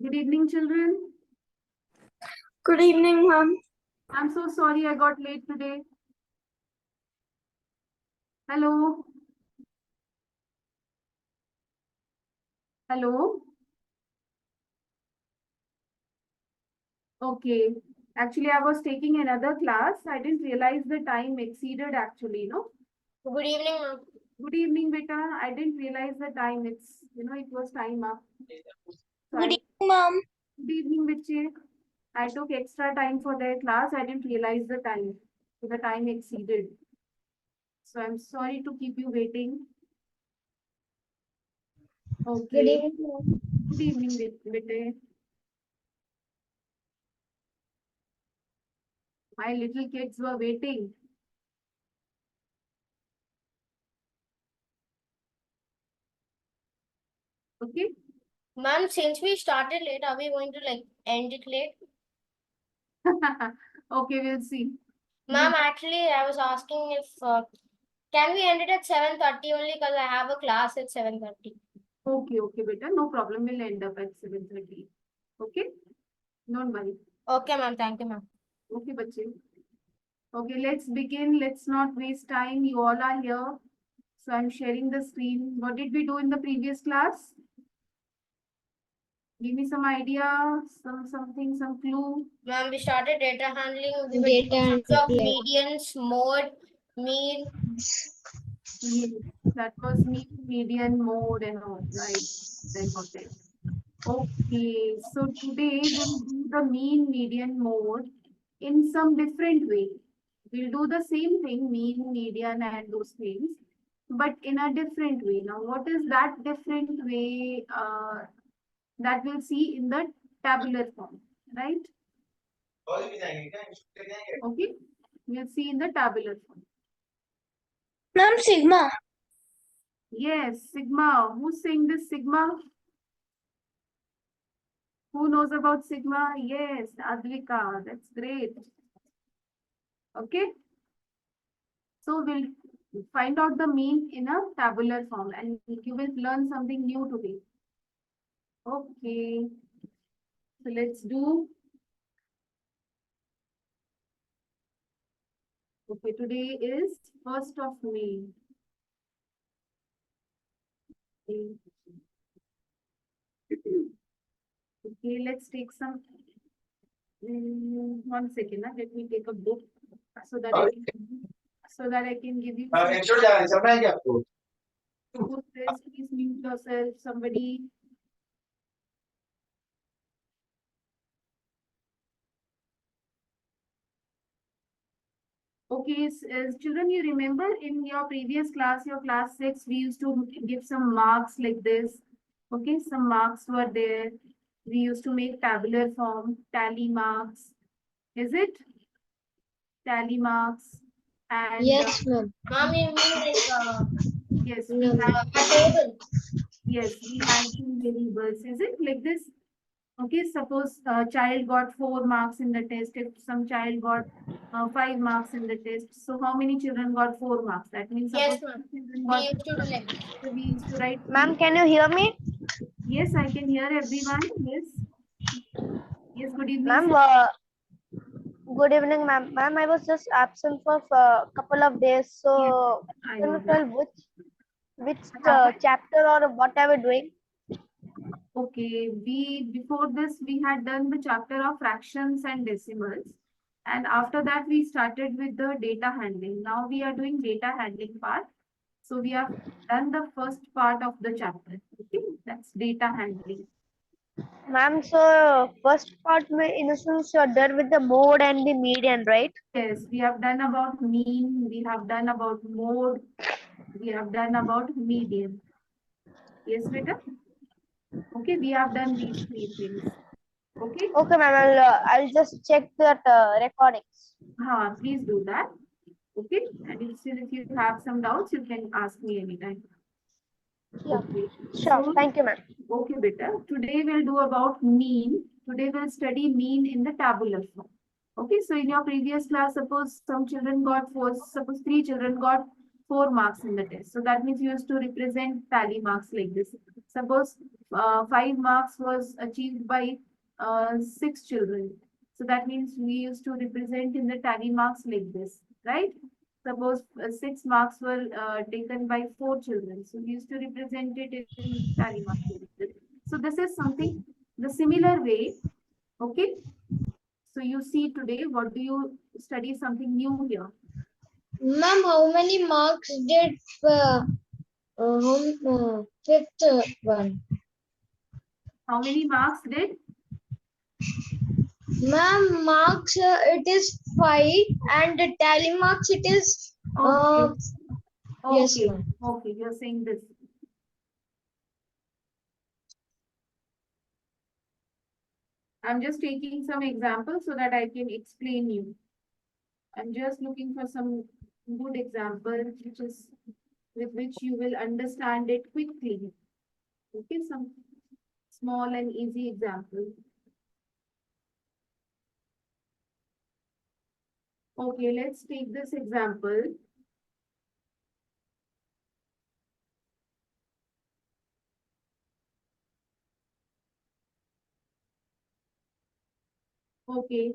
Good evening, children. Good evening, ma'am. I'm so sorry I got late today. Hello. Hello. Okay. Actually, I was taking another class. I didn't realize the time exceeded actually, no? Good evening, ma'am. Good evening, beta. I didn't realize the time. It was time up. So Good evening, ma'am. good evening, Vichi. I took extra time for their class. I didn't realize the time. So the time exceeded. So I'm sorry to keep you waiting. Good Okay. evening, ma'am. Good evening, Vijay. My little kids were waiting. Okay. Ma'am, since we started late, are we going to end it late? Okay, we'll see. Ma'am, actually, I was asking if can we end it at 7:30 only because I have a class at 7:30. Okay, beta. No problem. We'll end up at 7:30. Okay. Don't worry. Okay, ma'am. Thank you, ma'am. Okay, bache. Okay, let's begin. Let's not waste time. You all are here. So I'm sharing the screen. What did we do in the previous class? Give me some idea, some clue. Ma'am, we started data handling. We were Data doing of handling. medians, mode, mean. Yes, that was median, mode, and all, right? Important. Okay, so today we'll do the mean, median, mode in some different way. We'll do the same thing, mean, median, and those things, but in a different way. Now, what is that different way that we'll see in the tabular form, right? Okay, we'll see in the tabular form. Ma'am, sigma. Yes, sigma. Who's saying this sigma? Who knows about sigma? Yes, Advika. That's great. Okay. So we'll find out the mean in a tabular form and you will learn something new today. Okay. So let's do. Okay, today is 1st of May. Okay. Okay, let's take some. 1 second. Let me take a book so that I can give you. Please mute yourself. Somebody. Okay, children, you remember in your previous class, your class 6, we used to give some marks like this. Okay, some marks were there. We used to make tabular form, tally marks. Is it? Tally marks. And Yes, ma'am. Ma'am, you mean yes, No. a table? yes, we had two variables. Is it like this? Okay, suppose a child got 4 marks in the test. If some child got 5 marks in the test, so how many children got 4 marks? That means Yes, suppose ma'am. children We got, used to do like this. so we used to write. Ma'am, can you hear me? Yes, I can hear everyone. Yes. Yes, good evening. Ma'am, good evening, ma'am. Ma'am, I was just absent for a couple of days. So, I can know you that. tell which happened? chapter or what are we doing? Okay, before this we had done the chapter of fractions and decimals, and after that we started with the data handling. Now we are doing data handling part. So we have done the first part of the chapter. Okay, that's data handling. Ma'am, so first part, in a sense, you're done with the mode and the median, right? Yes, we have done about mean, we have done about mode, we have done about median. Yes, beta? Okay, we have done these 3 things. Okay, Okay, ma'am. I'll just check that recordings. please do that. Okay, and if you have some doubts, you can ask me anytime. Yeah, Okay, sure. so Thank you, ma'am. okay, beta. Today we'll do about mean. Today we'll study mean in the tabular form. Okay, so in your previous class, suppose some children got 4, suppose 3 children got 4 marks in the test. So that means you used to represent tally marks like this. Suppose 5 marks was achieved by 6 children. So that means we used to represent in the tally marks like this, right? Suppose 6 marks were taken by 4 children. So we used to represent it in tally marks like this. So this is something the similar way. Okay. So you see today, what do you study something new here? Ma'am, how many marks did fifth one? How many marks did? Ma'am, marks it is 5 and the tally marks it is Okay. yes, Okay. ma'am. Okay. You're saying this. I'm just taking some examples so that I can explain you. I'm just looking for some good examples which is with which you will understand it quickly. Okay, some small and easy example. Okay, let's take this example. Okay,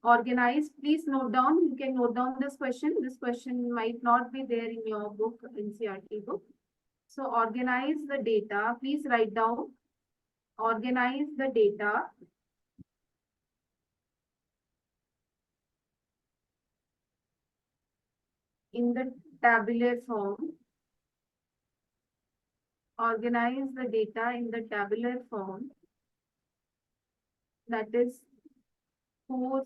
organize. Please note down. You can note down this question. This question might not be there in your book, NCERT book. So organize the data. Please write down. Organize the data in the tabular form. Organize the data in the tabular form. That is 4,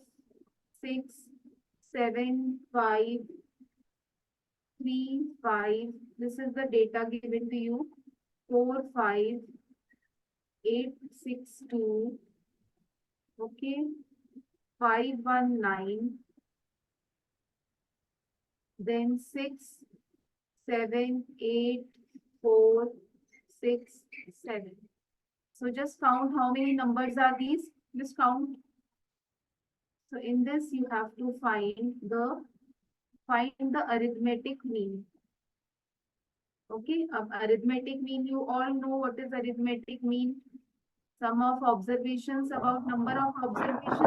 6, 7, 5, 3, 5. This is the data given to you. 4, 5, 8, 6, 2. Okay. 5, 1, 9. Then 6, 7, 8, 4, 6, 7. So just count how many numbers are these. Just count. So in this you have to find the arithmetic mean. Okay, arithmetic mean, you all know what is arithmetic mean. Sum of observations about number of observations.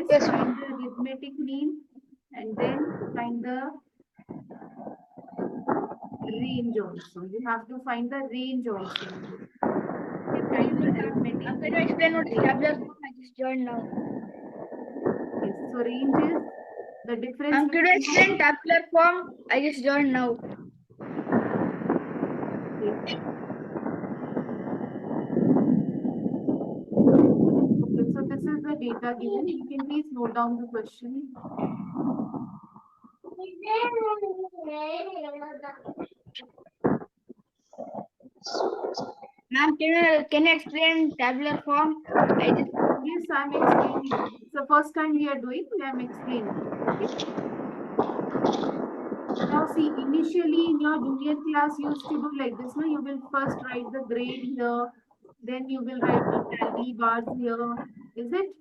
Let's find the arithmetic mean and then find the range also. You have to find the range also. Okay, find the arithmetic I'm mean. going to explain what is tabular form. I just joined now. Yes, so range is the difference. I'm going to explain tabular form. I just joined now. Okay. Okay, so this is the data given. You can please note down the question. Ma'am, can you explain tabular form? Yes, I'm explaining. It's the first time we are doing, I'm explaining. Okay. Now see, initially in your junior class, you used to do like this. No, you will first write the grade here, then you will write the tally bars here. Is it?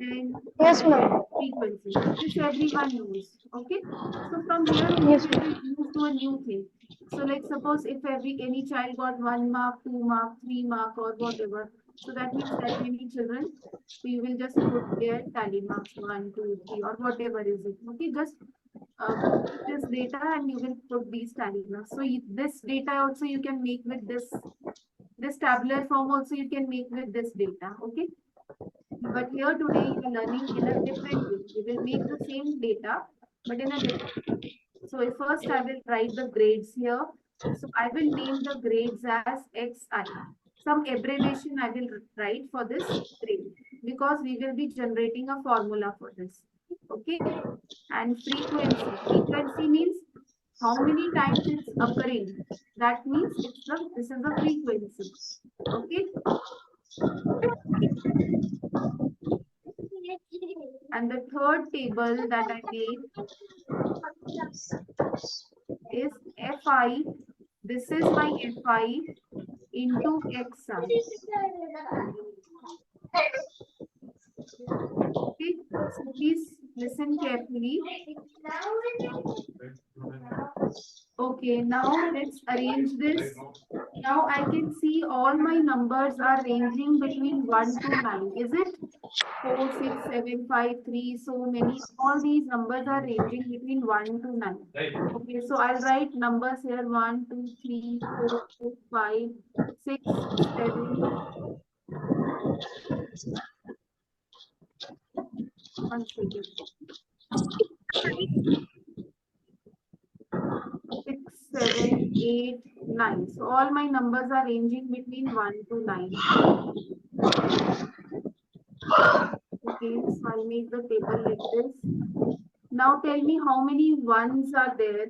Then Yes, ma'am. frequency. This everyone knows. Okay. So from here only Yes, we will move to a new thing. So like suppose if any child got 1 mark, 2 mark, 3 mark or whatever. So that means that many children, so you will just put their tally marks 1, 2, 3 or whatever is it. Okay, just keep this data and you will put these tally marks. So this data also you can make with this tabular form also you can make with this data. Okay. But here today you are learning in a different way. We will make the same data, but in a different way. So first I will write the grades here. So I will name the grades as XI. Some abbreviation I will write for this grade because we will be generating a formula for this. Okay. And frequency. Frequency means how many times it's occurring. That means this is the frequency. Okay. And the third table that I made is Fi. This is my Fi into Xi. Okay, so please listen carefully. Okay, now let's arrange this Now I can see all my numbers are ranging between 1 to 9. Is it? 4, 6, 7, 5, 3, so many. All these numbers are ranging between 1 to 9. Okay, so I'll write numbers here 1, 2, 3, 4, 5, 6, 7. One second. 6, 7, 8, 9. So all my numbers are ranging between 1 to 9. Okay, so I'll make the table like this. Now tell me how many ones are there.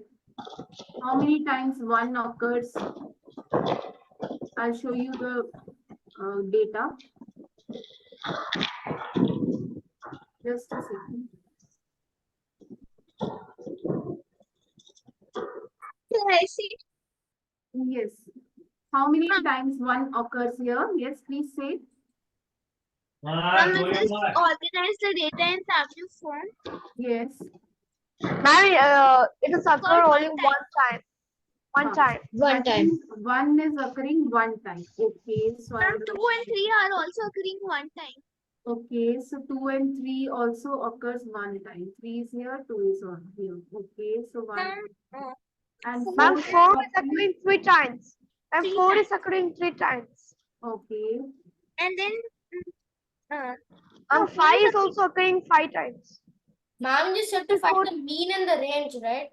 How many times 1 occurs? I'll show you the data. Just a second. I see. Yes. How many times 1 occurs here? Yes, please say. Ma'am, just organize the data in tablet form. Yes. Ma'am, it is occurred only one time. One time. One time. 1 is occurring 1 time. Okay, so I Ma'am, will 2 and 3 are also occurring one time. Okay, so 2 and 3 also occurs 1 time. 3 is here, 2 is on here. Okay, so 1. Ma'am, And Ma'am, 4 4 is occurring 3 times. And Three 4 is occurring 3 times. Okay. And then and 5 is also occurring 5 times. Ma'am, just have to find the mean and the range, right?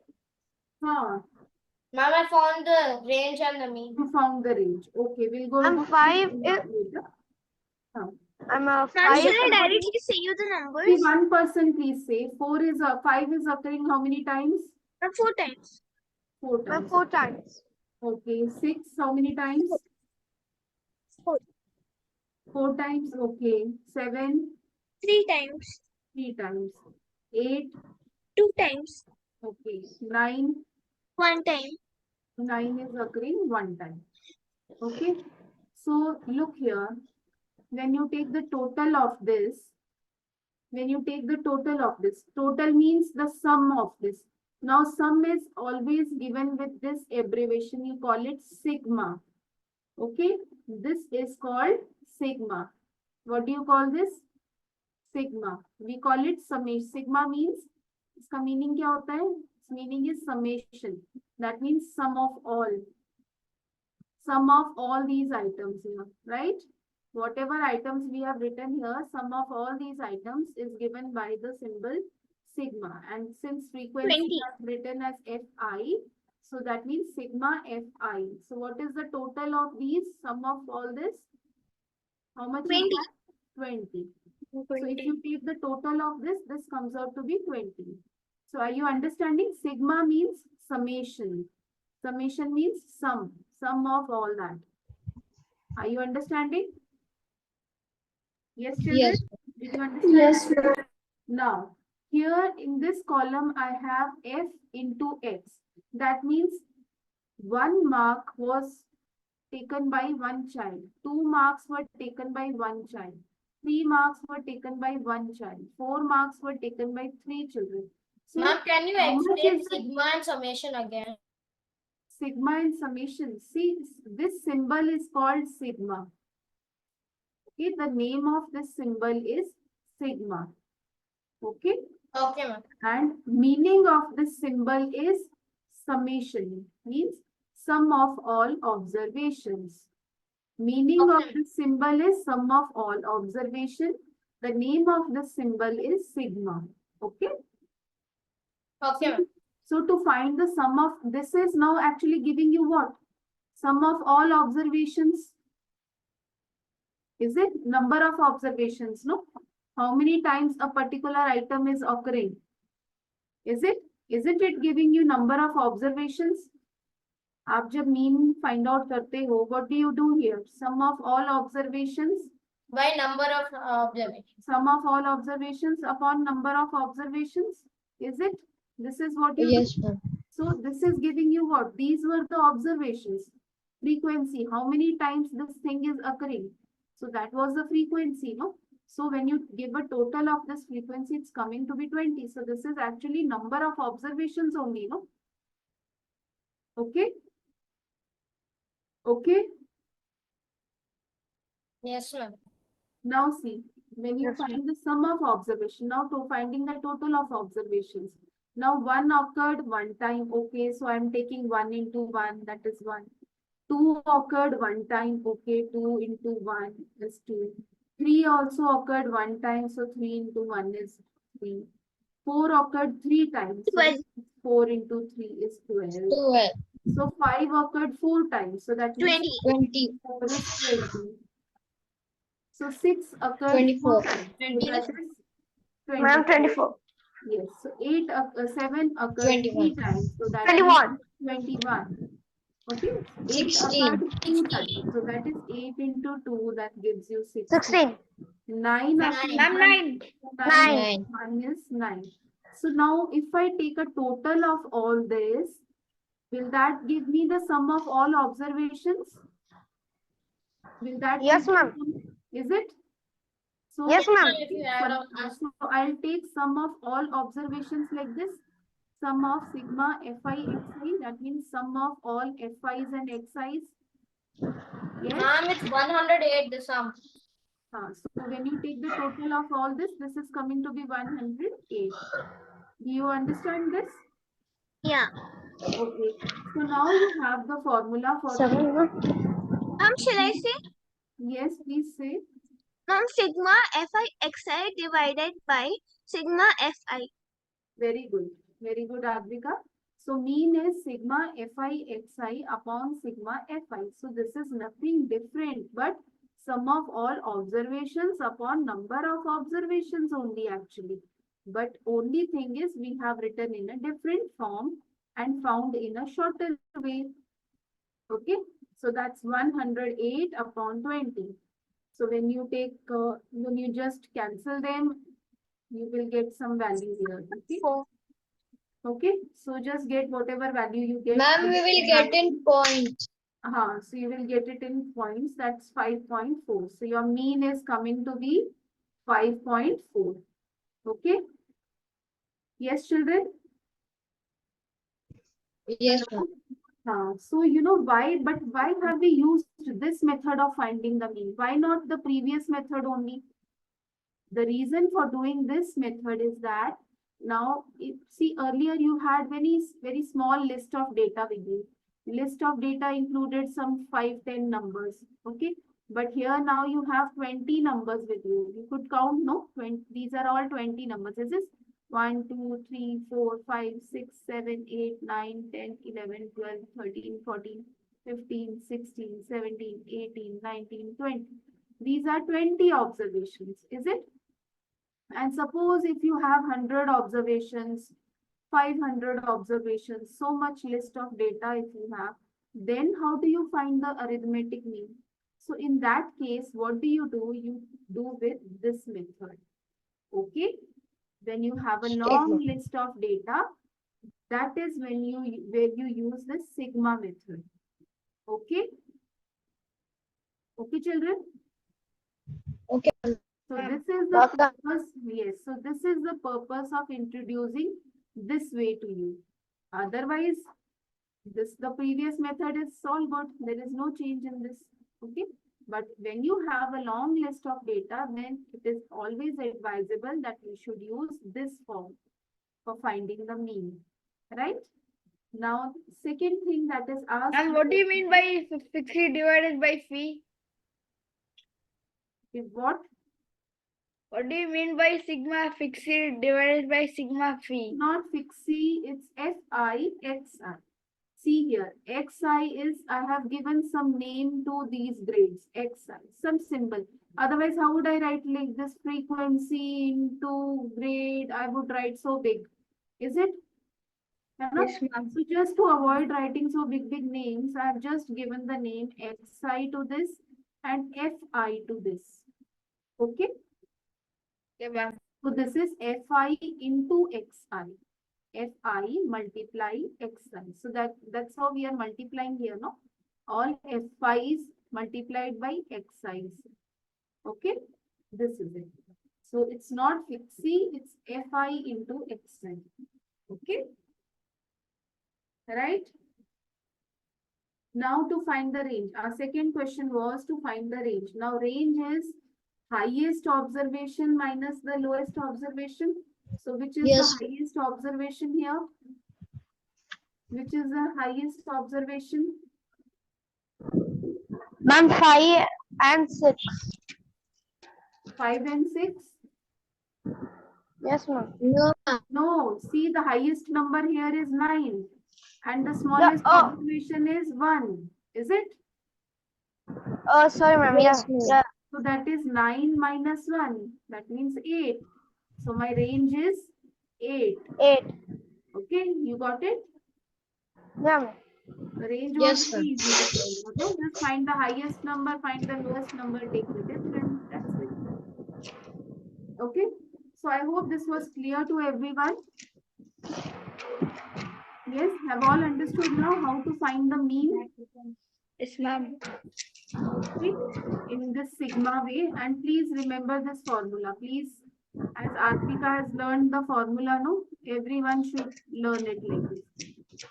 Huh. Ma'am, I found the range and the mean. You found the range. Okay, we'll go And to 5 is. later. Huh. I'm a 5. should I directly say you the See, numbers? one person please say 5 is occurring how many times? 4 times. 4 times. 4 times. Okay, 6 how many times? 4. 4 times. Okay, 7 3 times. 3 times. 8 2 times. okay, 9 1 time. 9 is occurring 1 time. Okay, so look here. When you take the total of this, total means the sum of this. Now, sum is always given with this abbreviation. You call it sigma. Okay, this is called sigma. What do you call this? Sigma. We call it summation. Sigma means, इसका meaning क्या होता है? Its meaning is summation. That means sum of all. Sum of all these items here, right? Whatever items we have written here, sum of all these items is given by the symbol sigma. And since frequency 20. is written as Fi, so that means sigma Fi. So what is the total of these, sum of all this? How much 20. is that? 20. So if you take the total of this comes out to be 20. So are you understanding? Sigma means summation. Summation means sum of all that. Are you understanding? Yes, children? Yes. Did you understand? Yes. Now, here in this column, I have F into X. That means 1 mark was taken by 1 child. 2 marks were taken by 1 child. 3 marks were taken by 1 child. 4 marks were taken by 3 children. So, Ma'am, can you how much explain is the sigma and summation again? sigma and summation? See, this symbol is called sigma. Okay, the name of this symbol is sigma. Okay, Okay, ma'am. and meaning of this symbol is summation, means sum of all observations. Meaning of this symbol is sum of all observation. The name of this symbol is sigma. Okay. Okay, ma'am. So to find the sum of, this is now actually giving you what? Sum of all observations. Is it number of observations? No. How many times a particular item is occurring? Is it? Isn't it giving you number of observations? आप जब mean find out करते हो, what do you do here? Sum of all observations. By number of observations. Sum of all observations upon number of observations. Is it? This is what you Yes, do. ma'am. So this is giving you what? These were the observations. Frequency. How many times this thing is occurring? So that was the frequency, no? So when you give a total of this frequency, it's coming to be 20. So this is actually number of observations only, no? Okay. Okay. Yes, ma'am. Now see, when you Yes, ma'am. find the sum of observation, now to finding the total of observations. Now one occurred one time. Okay, so I'm taking 1 into 1, that is 1. 2 occurred one time. Okay, 2 into 1 is 2. 3 also occurred one time, so 3 into 1 is 3. 4 occurred 3 times, so 12. 4 into 3 is 12. 12. So 5 occurred 4 times, so that means 20. 20. 4 is 20. So 6 occurred 4 24. times, so that is Ma'am, 24. 24. Yes, so 7 occurred 21. 3 times, so that is 21. 21. Okay, 8 16. occurred 2 times, so that is 8 into 2, that gives you 16. 16. 9 Ma'am, occurred 9. 9 9. 1 is 9. So now if I take a total of all this, will that give me the sum of all observations? Will that Yes, give me ma'am. sum? Is it? So, Yes, ma'am. If you add all this. so I'll take sum of all observations like this. Sum of sigma fi xi, that means sum of all fi's and xi's. Yes. Ma'am, it's 108 the sum. So when you take the total of all this is coming to be 108. Do you understand this? Yeah. Okay. So now you have the formula for the. 7. Ma'am, shall I say? Yes, please say. Ma'am, sigma fi xi divided by sigma fi. Very good. Very good, Advika. So mean is sigma fi xi upon sigma fi. So this is nothing different but sum of all observations upon number of observations only actually. But only thing is we have written in a different form and found in a shorter way. Okay. So that's 108 upon 20. So when you take, when you just cancel them, you will get some value here. Okay. 4. Okay, so just get whatever value you get. Ma'am, we will get in points. So you will get it in points. That's 5.4. So your mean is coming to be 5.4. Okay. Yes, children. Yes, ma'am. So you know why, but why have we used this method of finding the mean? Why not the previous method only? The reason for doing this method is that now, see earlier you had very small list of data with you. List of data included some 5-10 numbers. Okay. But here now you have 20 numbers with you. You could count, no? 20, these are all 20 numbers. This is 1, 2, 3, 4, 5, 6, 7, 8, 9, 10, 11, 12, 13, 14, 15, 16, 17, 18, 19, 20. These are 20 observations, is it? And suppose if you have 100 observations, 500 observations, so much list of data if you have, then how do you find the arithmetic mean? So in that case, what do? You do with this method. Okay. When you have a long list of data, that is when where you use the sigma method. Okay. Okay, children. Okay. So this is the purpose, yes. So this is the purpose of introducing this way to you. Otherwise, the previous method is all good. There is no change in this. Okay. But when you have a long list of data, then it is always advisable that we should use this form for finding the mean. Right? Now, second thing that is asked. And what do you mean by 60 divided by phi? Is what? What do you mean by sigma fixed divided by sigma phi? Not fixie, it's FI, XI. See here, XI is, I have given some name to these grades, XI, some symbol. Otherwise, how would I write like this frequency into grade? I would write so big. Is it? Yes, ma'am. So just to avoid writing so big names, I have just given the name XI to this and FI to this. Okay. Okay, ma'am. So this is FI into XI. Fi multiply xi. So that's how we are multiplying here, no? All fi's multiplied by xi's. Okay, this is it. So it's not fixie, it's fi into xi. Okay, right? Now to find the range. Our second question was to find the range. Now range is highest observation minus the lowest observation. So which is Yes. the highest observation here? Which is the highest observation? Ma'am, 5 and 6. 5 and 6? Yes, ma'am. No, ma'am. No, see the highest number here is 9 and the smallest oh. observation is 1. Is it? Oh, sorry, ma'am. Yes, Yeah, ma'am. yeah. So that is 9 minus 1. That means 8. So my range is 8. 8. Okay, you got it? Yeah, ma'am. The range Yes, was ma'am. very easy to find. Okay, just find the highest number, find the lowest number, take the difference. That's it. Okay, so I hope this was clear to everyone. Yes, have all understood now how to find the mean? Yes, ma'am. Okay, in this sigma way, and please remember this formula. Please, as Arpika has learned the formula, no, everyone should learn it like this.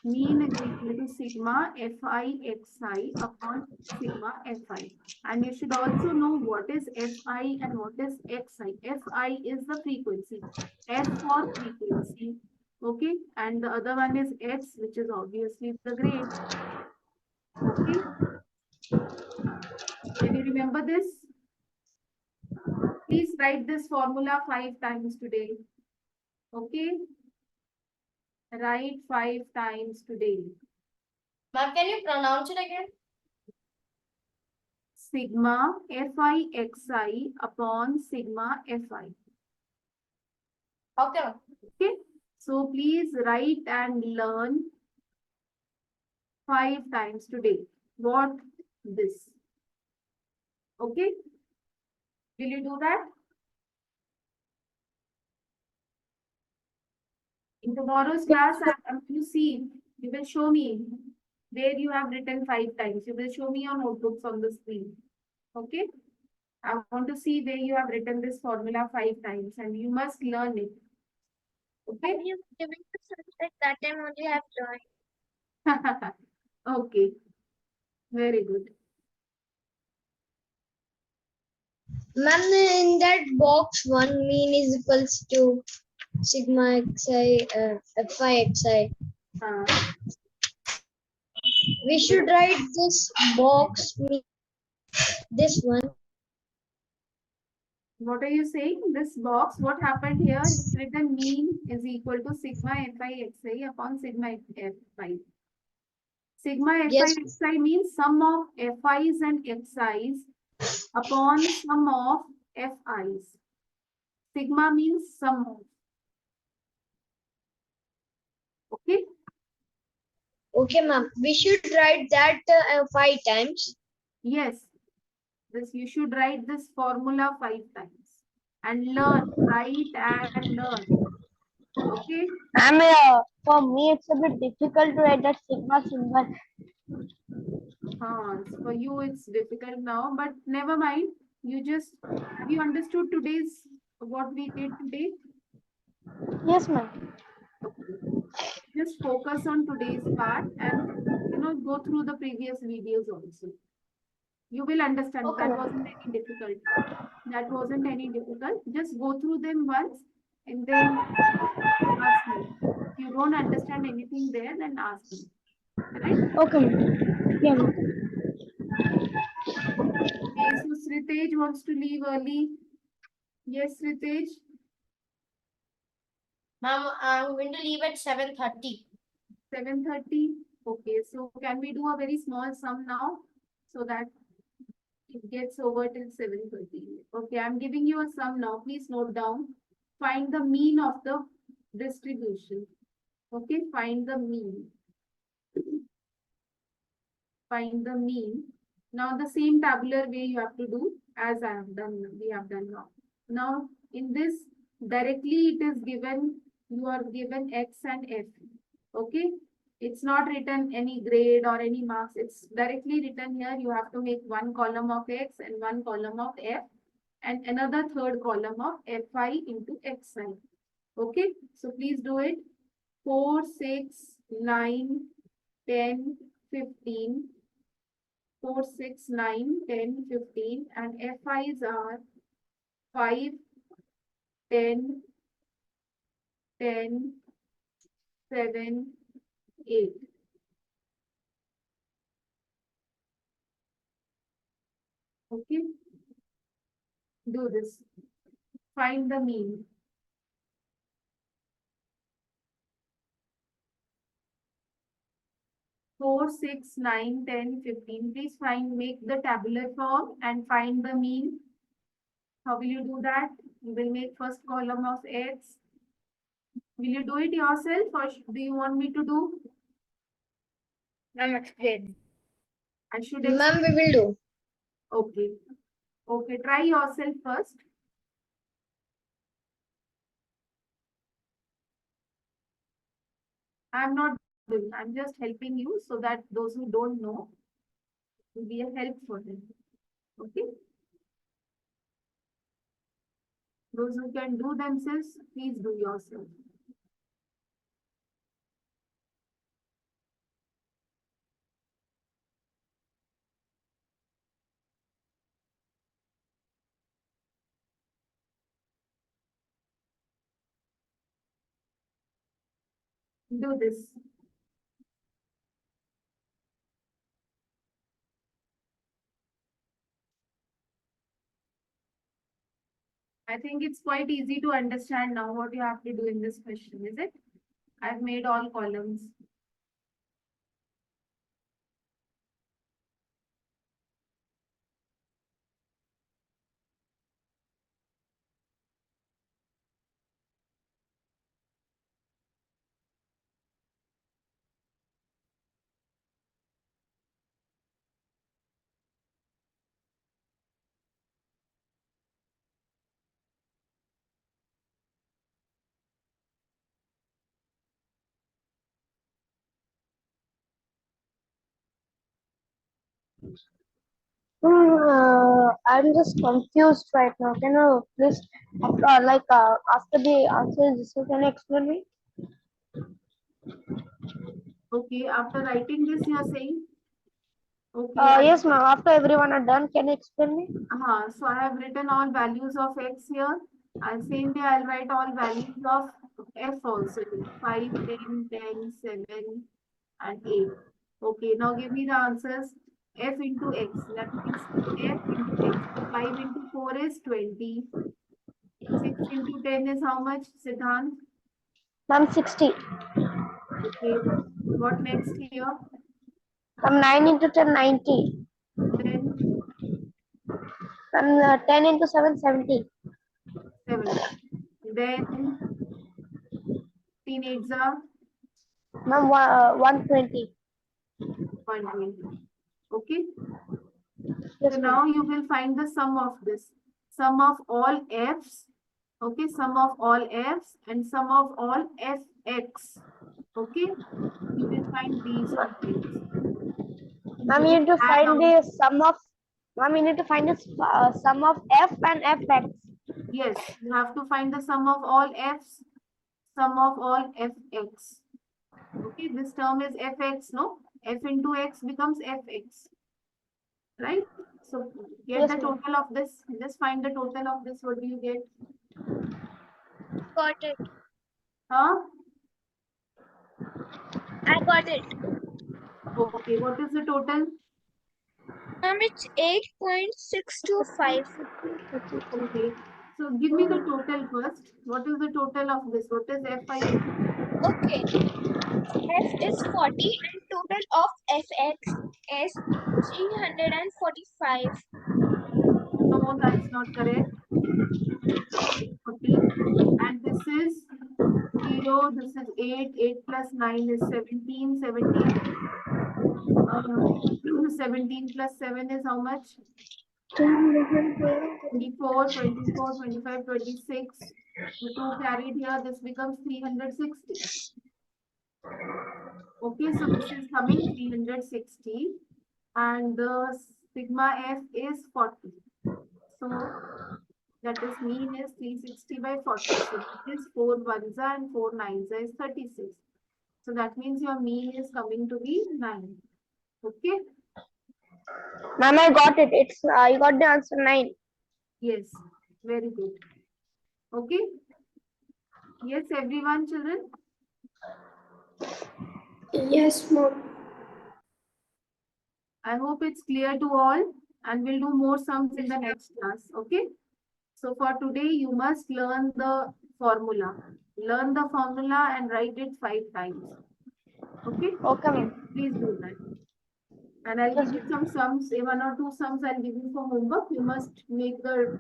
Mean is equal to sigma fi xi upon sigma fi, and you should also know what is fi and what is xi. Fi is the frequency, f for frequency, okay, and the other one is x, which is obviously the grade. Okay, can you remember this? Please write this formula 5 times today. Okay, write 5 times today. Ma'am, can you pronounce it again? Sigma fi xi upon sigma fi. Okay, ma'am. Okay, so please write and learn 5 times today. What this? Okay, will you do that? In tomorrow's class, I'm going to see, you will show me where you have written 5 times. You will show me your notebooks on the screen. Okay, I want to see where you have written this formula 5 times and you must learn it. Okay. You giving the subject that time only have joined. Okay, very good. Ma'am, in that box, one mean is equals to sigma xi, fi xi. We should write this box, this one. What are you saying? This box, what happened here? It's written mean is equal to sigma fi xi upon sigma fi. Sigma Yes. fi xi means sum of fi's and xi's upon sum of fi's. Sigma means sum of. Okay? Okay, ma'am. We should write that 5 times. Yes. This you should write this formula 5 times and learn, write and learn. Okay? Ma'am, for me, it's a bit difficult to write that sigma symbol. For you it's difficult now, but never mind. Have you understood today's what we did today? Yes, ma'am. Okay. Just focus on today's part and go through the previous videos also. You will understand. Okay, That ma'am. wasn't any difficult. That wasn't any difficult. Just go through them once and then ask me. If you don't understand anything there, then ask me. Right? Okay, ma'am. Yeah, ma'am. Okay, so Sritej wants to leave early. Yes, Sritej. Ma'am, I'm going to leave at 7:30. 7:30. Okay, so can we do a very small sum now so that it gets over till 7:30? Okay, I'm giving you a sum now. Please note down. Find the mean of the distribution. Okay, find the mean. Find the mean. Now the same tabular way you have to do as I have done. We have done now. Now in this directly it is given. You are given X and F. Okay, it's not written any grade or any marks. It's directly written here. You have to make one column of X and one column of F and another third column of Fi into Xi. Okay, so please do it. 4, 6, 9, 10, 15, 4, 6, 9, 10, 15, and FIs are 5, 10, 10, 7, 8. Okay, do this. Find the mean. Four, 6, 9, 10, 15. Please make the tabular form and find the mean. How will you do that? You will make first column of X. Will you do it yourself or do you want me to do? Ma'am, explain. I should Ma'am, we will do. Okay. Okay, try yourself first. I'm not doing, I'm just helping you so that those who don't know will be a help for them. Okay. Those who can do themselves, please do yourself. Do this. I think it's quite easy to understand now what you have to do in this question, is it? I've made all columns. I'm just confused right now. Can you please, after the answer, can you explain me? Okay, after writing this, you are saying? Okay, Yes, ma'am. After everyone are done, can you explain me? so I have written all values of X here. And same day, I'll write all values of F also. 5, 10, 10, 7, and 8. Okay, now give me the answers. F into X. That means F into X. So 5 into 4 is 20. 6 into 10 is how much, Siddhant? Ma'am, 60. Okay. What next here? 9 into 10, 90. Then 10 into 7, 70. 70. Then teenagers are Ma'am, 120. 120. Okay. Yes, So ma'am. now you will find the sum of this. Sum of all F's. Okay. Sum of all F's and sum of all Fx. Okay. You will find these two things. Ma'am, you need to find the sum of. Ma'am, you need to find the sum of F and Fx. Yes, you have to find the sum of all F's, sum of all Fx. Okay, this term is Fx, no? F into X becomes Fx. Right? So get Yes, the ma'am. total of this. Just find the total of this. What do you get? Got it. Huh? I got it. Okay, what is the total? Ma'am, it's 8.625. Okay. So give me the total first. What is the total of this? What is Fi into? Okay. F is 40 and total of Fx is 345. No, that's not correct. 40. And this is 0. This is 8. 8 plus 9 is 17. 17. 17 plus 7 is how much? 24, 24, 25, 26. The 2 carried here, this becomes 360. Okay, so this is coming 360 and the sigma F is 40. So that is mean is 360 by 40. So this is 4 ones and 4 nines is 36. So that means your mean is coming to be 9. Okay. Ma'am, I got it. It's you got the answer 9. Yes, very good. Okay. Yes, everyone, children. Yes, ma'am. I hope it's clear to all, and we'll do more sums in the next class. Okay. So for today, you must learn the formula. Learn the formula and write it 5 times. Okay. Okay, ma'am. Please do that. And I'll Yes, give you some sums, 1 or 2 sums I'll give you for homework. You must make the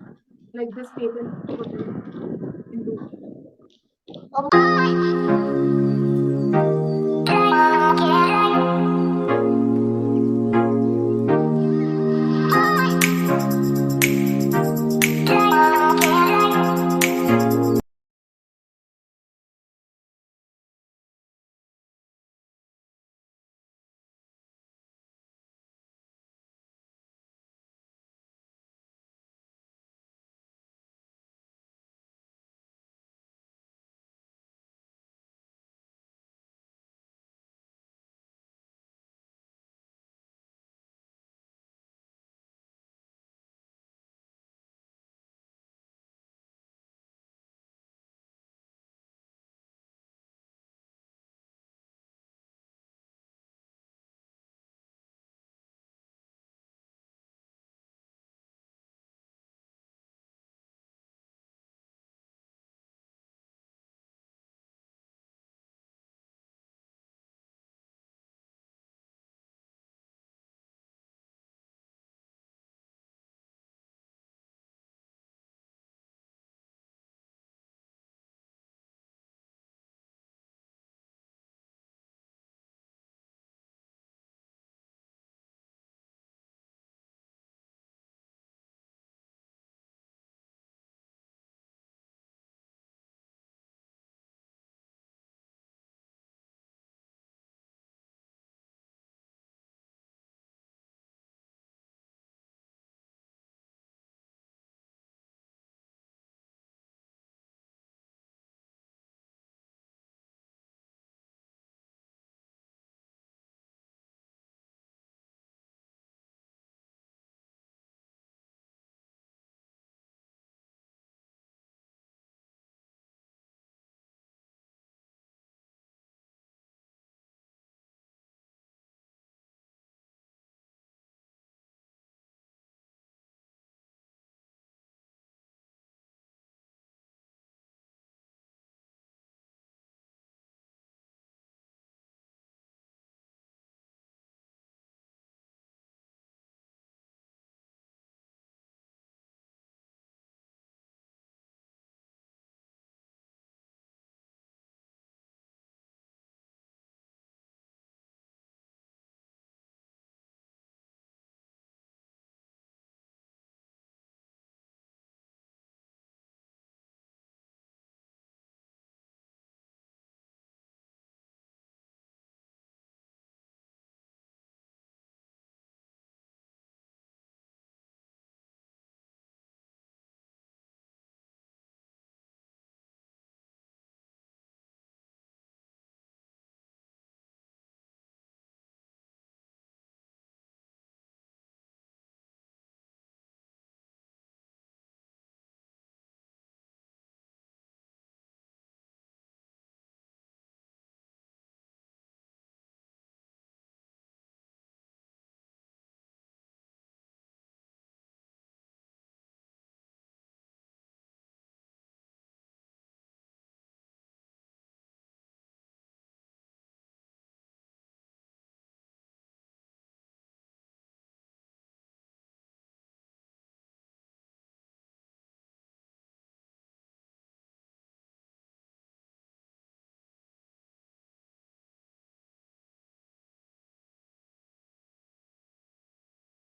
like this table for them and do. okay.